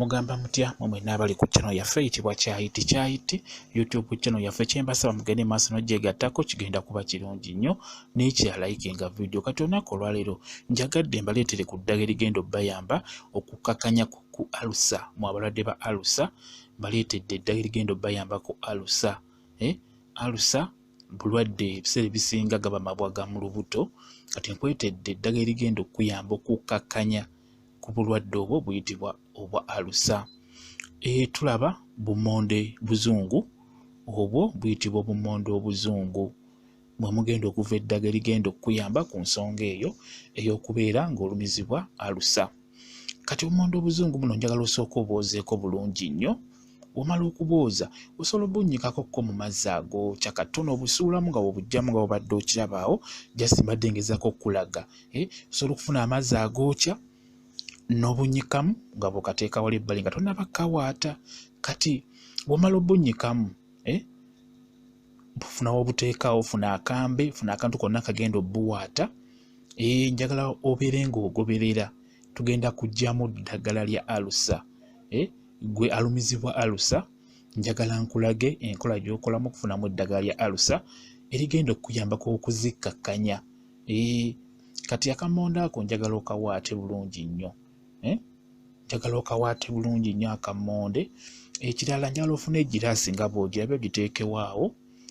Mugamba mutya mwe n'abali ku channel yaffe ekibwa kyayiti YouTube channel yaffe kyembasaba mugende maaso n'ogyegattako kigenda kuba kirungi nnyo n'ekyalayikinga video kati olunaku olwaleero njagadde mbaleetere ku ddagala erigenda obbayamba okukakkanya ku alusa mu abalwadde ba alusa mbaleetedde eddagala erigenda obbayamba ku alusa alusa bulwadde ebiseera ebisinga gaba mabwaga mu lubuto kati nkwetedde eddagala erigenda okuyamba okukakkanya ku bulwadde obwo buyitibwa obwa alusa. Tulaba bumonde buzungu obwo buyitibwa obumonde obuzungu mwe mugenda okuva eddagala erigenda okuyamba ku nsonga eyo ey'okubeera ng'olumizibwa alusa. Kati obumonde obuzungu buno njagala osooka obwozeeko bulungi nnyo. Womala okubwoza osobola obunnyikako mu mazzi agookya katono obusuulamu nga bw'obuggyamu nga bw'obadde okirabaawo just mbadde ngezaako okulaga. Osobola okufuna amazzi agookya n'obunyikamu nga bw'okateeka wali ebbali nga tonnaba kawaata. Kati womala obunnyikamu bufunawo obuteekawo funa akambe funa akantu konna kagenda obbuwaata. Njagala obeere ng'ogoberera tugenda kuggyamu ddagala lya alusa. Gwe alumizibwa alusa njagala nkulage enkola gy'okolamu okufunamu eddagala lya alusa erigenda okuyambako okuzikkakkanya. Kati akamonde ako njagala okawaate bulungi nnyo. Njagala okawaate bulungi nnyo akamonde. Ekirala njagala ofune egiraasi nga bw'ogirabye ogiteekewaawo.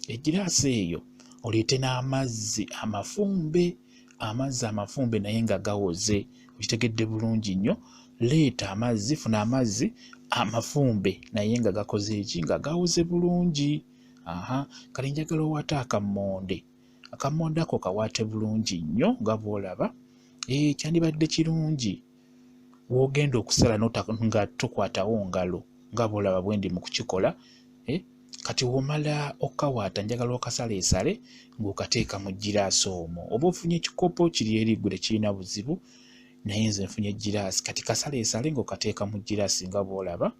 Egiraasi eyo oleete n'amazzi amafumbe. Amazzi amafumbe naye nga gawoze. Okitegedde bulungi nnyo. Leeta amazzi, funa amazzi amafumbe naye nga gakoze eki nga gawoze bulungi. Kale njagala owaate akamonde. Akamonde ako kawaate bulungi nnyo nga bw'olaba. Kyandibadde kirungi w'ogenda okusala nga tokwatawo ngalo nga bw'olaba bwe ndi mu kukikola. Kati womala okawaata njagala okasaleesale ng'okateeka mu giraasi omwo. Oba ofunye ekikopo kiri eri ggwe tekirina buzibu naye nze nfunye egiraasi kati kasaleesale ng'okateeka mu giraasi nga bw'olaba.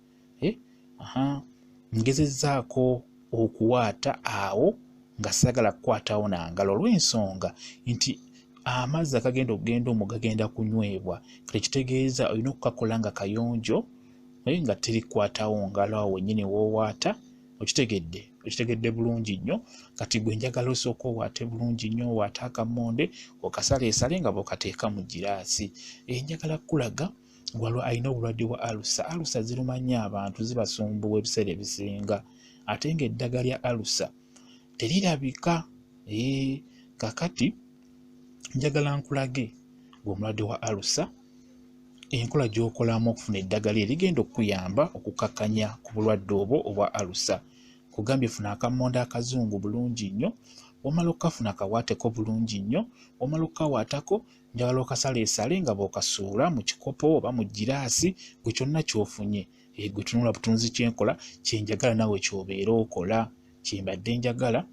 Ngezezzaako okuwaata awo nga sagala kukwatawo na ngalo olw'ensonga nti amazzi akagenda okugenda omwo gagenda kunywebwa. Kati kitegeeza olina okukakola nga kayonjo nga teri kukwatawo ngalo awo wennyini w'owaata. Okitegedde bulungi nnyo. Kati gwe njagala osooka owaate bulungi nnyo owaate akamonde okasaleesale nga bw'okateeka mu giraasi. Njagala kulaga gwalwa alina obulwadde bwa alusa. Alusa ziruma nnyo abantu zibasumbuwa ebiseera ebisinga ate ng'eddagala lya alusa terirabika. Kakati njagala nkulage ng'omulwadde wa alusa enkola gy'okolamu okufuna eddagala erigenda okuyamba okukakkanya ku bulwadde obwo obwa alusa. Kugambye funa akamonde akazungu bulungi nnyo. Womala okukafuna kawaateko bulungi nnyo. Womala okukawaatako njagala okasaleesale nga bw'okasuula mu kikopo oba mu giraasi gwe kyonna ky'ofunye. Gwe tunula butunzi kyenkola kyenjagala nawe ky'obeera okola. Kyembadde njagala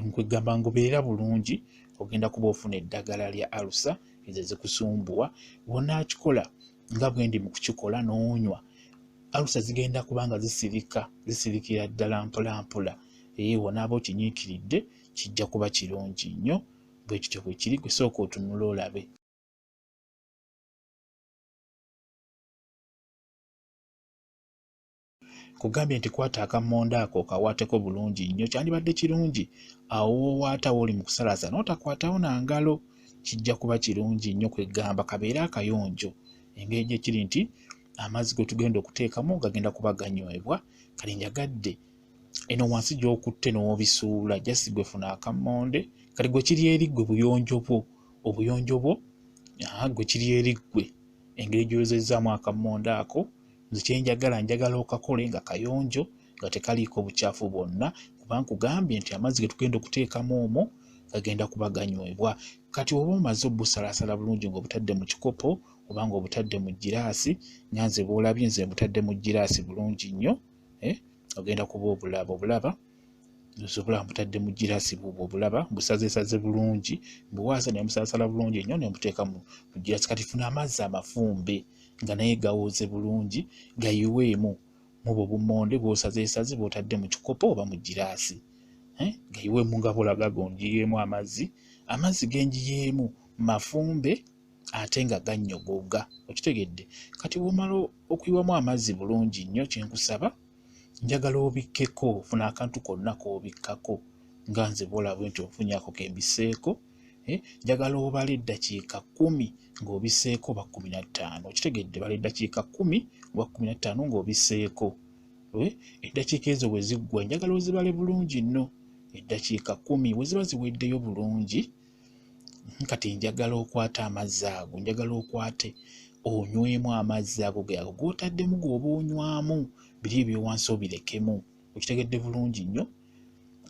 nkwegamba ngoberera bulungi ogenda kuba ofuna eddagala lya alusa ezo zikusumbuwa. Wonakikola nga bwe ndi mu kukikola n'onywa alusa zigenda kuba nga zisirikira ddala mpola mpola. Wonaaba okinyiikiridde kijja kuba kirungi nnyo. Bwe kityo bwe kiri gwe sooka otunula olabe. Kugambye nti kwata akamonde ako kawaateko bulungi nnyo kyandibadde kirungi awo woowaata wooli mu kusalaaza n'otakwatawo na ngalo. Kijja kuba kirungi nnyo kwegamba kabeere akayonjo. Engeri gye kiri nti amazzi ge tugenda okuteekamu gagenda kuba ganywebwa. Kale njagadde eno wansi gy'okutte n'obisuula just gwe funa akamonde. Kale gwe kiri eri ggwe buyonjo bwo. Obuyonjo bwo gwe kiri eri ggwe engeri gy'oyozezzaamu akamonde ako. Nze njagala okakole nga kayonjo nga tekaliiko bucaafu bwonna kuba nkugambye nti amazzi ge tugenda okuteekamu omwo gagenda kuba ganywebwa. Kati oba omaze obusalaasala bulungi ng'obutadde mu kikopo oba ng'obutadde mu giraasi nga nze bw'olabye nze butadde mu giraasi bulungi nnyo. Ogenda kuba obulaba osobala mbutadde mu giraasi bw'obwo obulaba busazeesaze bulungi buwaasa ne musalaasala bulungi nnyo ne mbuteeka mu giraasi. Kati funa amazzi amafumbe nga naye gawoze bulungi gayiweemu mu bwo bumonde bw'osazeesaze bw'otadde mu kikopo oba mu giraasi. Gayiweemu nga bw'olaga gonjiyeemu amazzi genjiyeemu mafumbe ate nga gannyogoga. Okitegedde? Kati bw'omala okuyiwamu amazzi bulungi nnyo, kyenkusaba njagala obikkeko, funa akantu konna k'obikkako nga nze bw'olaba nti ofunyaako kembiseeko. Njagala obala eddakiika 10 ng'obiseeko oba 15. Okitegedde? Bala eddakiika 10 oba 15 ng'obiseeko. Eddakiika ezo bwe ziggwa njagala ozibale bulungi nno. Eddakiika 10 bwe ziba ziweddeyo bulungi, kati njagala okwata amazzi ago, njagala okwate onywemu amazzi ago g'otaddemu g'oba onywamu, biri ebyowansi obirekemu. Okitegedde bulungi nnyo?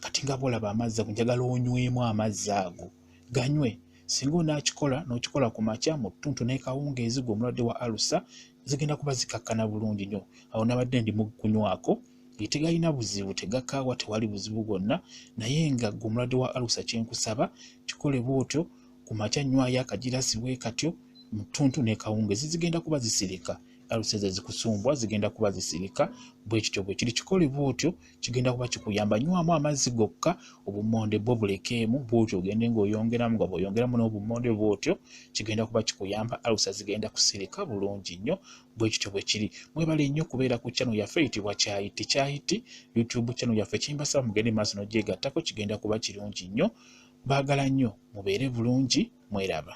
Kati nga bw'olaba amazzi ago njagala onywemu amazzi ago, ganywe. Singa onaakikola n'okikola ku makya mu ttuntu n'ekawungeezi gwe omulwadde wa alusa, zigenda kuba zikakkana bulungi nnyo. Awo nabadde ndi mu kunywako, tegalina buzibu, tegakaawa, tewali buzibu bwonna, naye nga gwe omulwadde wa alusa kyenkusaba kikole bw'otyo, ku makya nnywayo akagirasi bwe katyo, mu ttuntu n'ekawungeezi zigenda kuba zisirika. Alusa ezo zikusumbwa zigenda kuba zisirika, bwe kityo bwe kiri. Kikole bw'otyo kigenda kuba kikuyamba. Nywamu amazzi gokka, obummonde bwo bulekeemu, bw'otyo ogende ng'oyongeramu, nga bw'oyongeramu n'obummonde bw'otyo kigenda kuba kikuyamba. Alusa zigenda kusirika bulungi nnyo, bwe kityo bwe kiri. Mwebale nnyo kubeera ku channel yaffe eyitibwa Kyayiti YouTube channel yaffe. Kimbasaba mugende maaso n'ogyegattako, kigenda kuba kirungi nnyo. Baagala nnyo mubeere bulungi, mweraba.